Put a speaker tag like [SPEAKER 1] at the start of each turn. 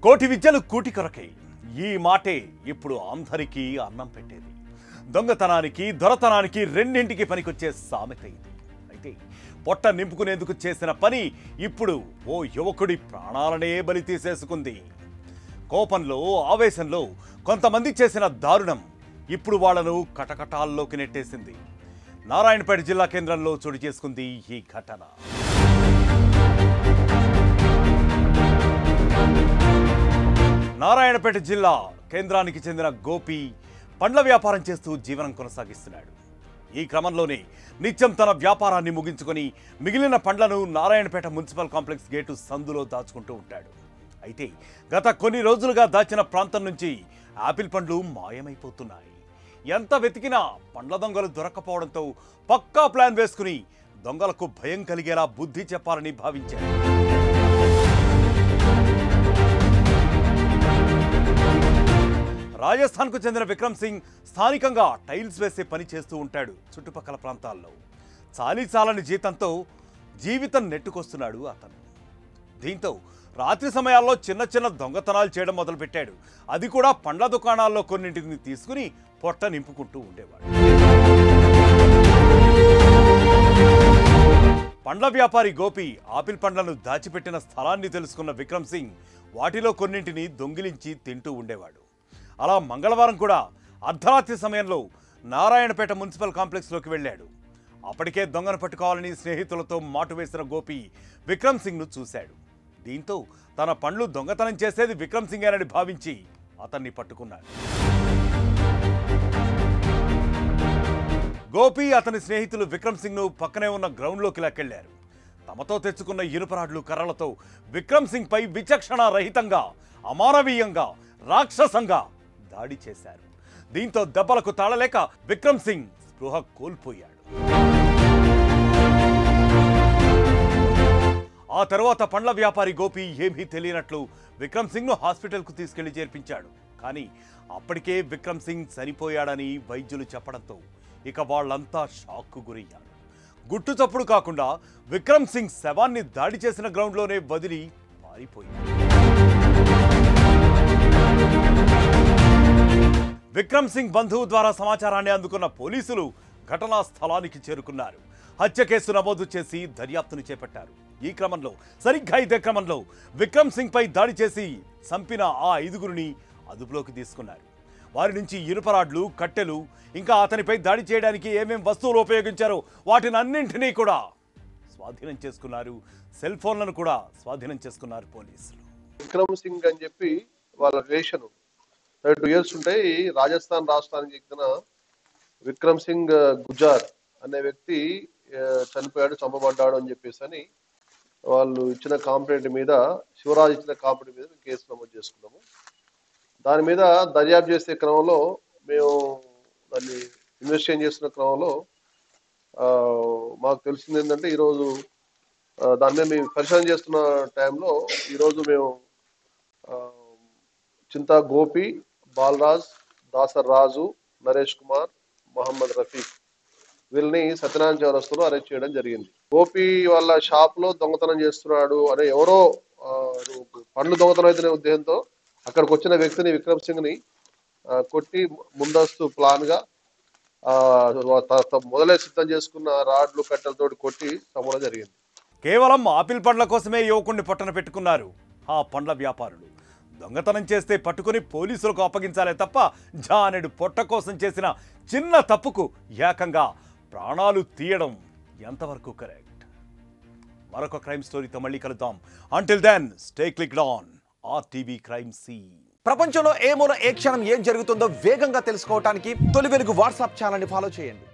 [SPEAKER 1] కోటి విద్యలు కూటి కొరకై ఈ మాటే ఇప్పుడు అందరికీ అన్నం పెట్టేది. దొంగతనానికి దొరతనానికి రెండింటికి పనికొచ్చే సామెత ఇది. అయితే పొట్ట నింపుకునేందుకు చేసిన పని ఇప్పుడు ఓ యువకుడి ప్రాణాలనే బలి తీసేసుకుంది. కోపంలో ఆవేశంలో కొంతమంది చేసిన దారుణం ఇప్పుడు వాళ్లను కటకటాల్లోకి నెట్టేసింది. నారాయణపేట జిల్లా కేంద్రంలో చోటు చేసుకుంది ఈ ఘటన. నారాయణపేట జిల్లా కేంద్రానికి చెందిన గోపి పండ్ల వ్యాపారం చేస్తూ జీవనం కొనసాగిస్తున్నాడు. ఈ క్రమంలోనే నిత్యం తన వ్యాపారాన్ని ముగించుకొని మిగిలిన పండ్లను నారాయణపేట మున్సిపల్ కాంప్లెక్స్ గేటు సందులో దాచుకుంటూ ఉంటాడు. అయితే గత కొన్ని రోజులుగా దాచిన ప్రాంతం నుంచి ఆపిల్ పండ్లు మాయమైపోతున్నాయి. ఎంత వెతికినా పండ్ల దొంగలు దొరక్కపోవడంతో పక్కా ప్లాన్ వేసుకుని దొంగలకు భయం కలిగేలా బుద్ధి చెప్పాలని భావించారు. రాజస్థాన్కు చెందిన విక్రమ్ సింగ్ స్థానికంగా టైల్స్ వేసే పని చేస్తూ ఉంటాడు. చుట్టుపక్కల ప్రాంతాల్లో చాలీచాలని జీతంతో జీవితం నెట్టుకొస్తున్నాడు అతను. దీంతో రాత్రి సమయాల్లో చిన్న చిన్న దొంగతనాలు చేయడం మొదలుపెట్టాడు. అది కూడా పండ్ల దుకాణాల్లో కొన్నింటిని తీసుకుని పొట్ట నింపుకుంటూ ఉండేవాడు. పండ్ల వ్యాపారి గోపి ఆపిల్ పండ్లను దాచిపెట్టిన స్థలాన్ని తెలుసుకున్న విక్రమ్ సింగ్ వాటిలో కొన్నింటిని దొంగిలించి తింటూ ఉండేవాడు. అలా మంగళవారం కూడా అర్ధరాత్రి సమయంలో నారాయణపేట మున్సిపల్ కాంప్లెక్స్లోకి వెళ్ళాడు. అప్పటికే దొంగను పట్టుకోవాలని స్నేహితులతో మాటు వేసిన గోపి విక్రమ్ సింగ్ను చూశాడు. దీంతో తన పండ్లు దొంగతనం చేసేది విక్రమ్ సింగేనని భావించి అతన్ని పట్టుకున్నాడు. గోపి అతని స్నేహితులు విక్రమ్ సింగ్ను పక్కనే ఉన్న గ్రౌండ్లోకి లాక్కెళ్లారు. తమతో తెచ్చుకున్న ఇనుపరాడ్లు కర్రలతో విక్రమ్ సింగ్ పై విచక్షణ రహితంగా అమానవీయంగా రాక్షసంగా దాడి చేశారు. దీంతో దెబ్బలకు తాళలేక విక్రమ్ సింగ్ స్పృహ కోల్పోయాడు. ఆ తర్వాత పండ్ల వ్యాపారి గోపి ఏమీ తెలియనట్లు విక్రమ్ సింగ్ను హాస్పిటల్కు తీసుకెళ్లి చేర్పించాడు. కానీ అప్పటికే విక్రమ్ సింగ్ చనిపోయాడని వైద్యులు చెప్పడంతో ఇక వాళ్ళంతా షాక్కు గురయ్యారు. గుట్టు చప్పుడు కాకుండా విక్రమ్ సింగ్ శవాన్ని దాడి చేసిన గ్రౌండ్లోనే వదిలి పారిపోయాడు. విక్రమ్ సింగ్ బంధువు ద్వారా సమాచారాన్ని అందుకున్న పోలీసులు ఘటనా స్థలానికి చేరుకున్నారు. హత్య కేసు నమోదు చేసి దర్యాప్తును చేపట్టారు. ఈ క్రమంలో సరిగ్గా ఇదే క్రమంలో విక్రమ్ సింగ్ పై దాడి చేసి చంపిన ఆ 5గురిని అదుపులోకి తీసుకున్నారు. వారి నుంచి ఇనుపరాడ్లు, కట్టెలు, ఇంకా అతనిపై దాడి చేయడానికి ఏమేం వస్తువులు ఉపయోగించారో వాటిని అన్నింటినీ కూడా స్వాధీనం చేసుకున్నారు. సెల్ ఫోన్లను కూడా స్వాధీనం చేసుకున్నారు పోలీసులు.
[SPEAKER 2] విక్రమ్ సింగ్ అని చెప్పి వాళ్ళ రిలేషన్ 32 years ఉంటాయి. రాజస్థాన్ రాష్ట్రానికి చెందిన విక్రమ్ సింగ్ గుజార్ అనే వ్యక్తి చనిపోయాడు, చంపబడ్డాడు అని చెప్పేసి అని వాళ్ళు ఇచ్చిన కాంప్లైంట్ మీద, శివరాజ్ ఇచ్చిన కాంప్లైంట్ మీద కేసు నమోదు చేసుకున్నాము. దాని మీద దర్యాప్తు చేసే క్రమంలో మేము దాన్ని ఇన్వెస్టిగేషన్ చేస్తున్న క్రమంలో మాకు తెలిసింది ఏంటంటే, ఈరోజు దాని మీద మేము పరిశోధన చేస్తున్న టైంలో ఈరోజు మేము చింతా గోపి, బాలరాజ్, దాసర్ రాజు, నరేష్ కుమార్, మహమ్మద్ రఫీక్ వీళ్ళని సత్యనారాయణ చౌరస్తాలో అరెస్ట్ చేయడం జరిగింది. గోపి వాళ్ళ షాప్ లో దొంగతనం చేస్తున్నాడు అనే ఎవరో పండ్లు దొంగతనం అయితే ఉద్దేశంతో అక్కడికి వచ్చిన వ్యక్తిని విక్రమ్ సింగ్ ని కొట్టి ముందస్తు ప్లాన్ గా మొదలై సిద్ధం చేసుకున్న రాడ్లు కట్టెలతోటి కొట్టి చంపడం జరిగింది.
[SPEAKER 1] కేవలం ఆపిల్ పండ్ల కోసమే యువకుడిని పొట్టన పెట్టుకున్నారు ఆ పండ్ల వ్యాపారులు. దొంగతనం చేస్తే పట్టుకుని పోలీసులకు అప్పగించాలే తప్ప జానెడు పొట్ట కోసం చేసిన చిన్న తప్పుకు ఏకంగా ప్రాణాలు తీయడం ఎంతవరకు కరెక్ట్? మరొక క్రైమ్ స్టోరీతో మళ్ళీ కలుద్దాం. Until then stay clicked on RTV crime scene.
[SPEAKER 3] ప్రపంచంలో ఏ మూల ఏ క్షణం ఏం జరుగుతుందో వేగంగా తెలుసుకోవడానికి తొలి వెలుగు వాట్సాప్ ఛానల్ని ఫాలో చేయండి.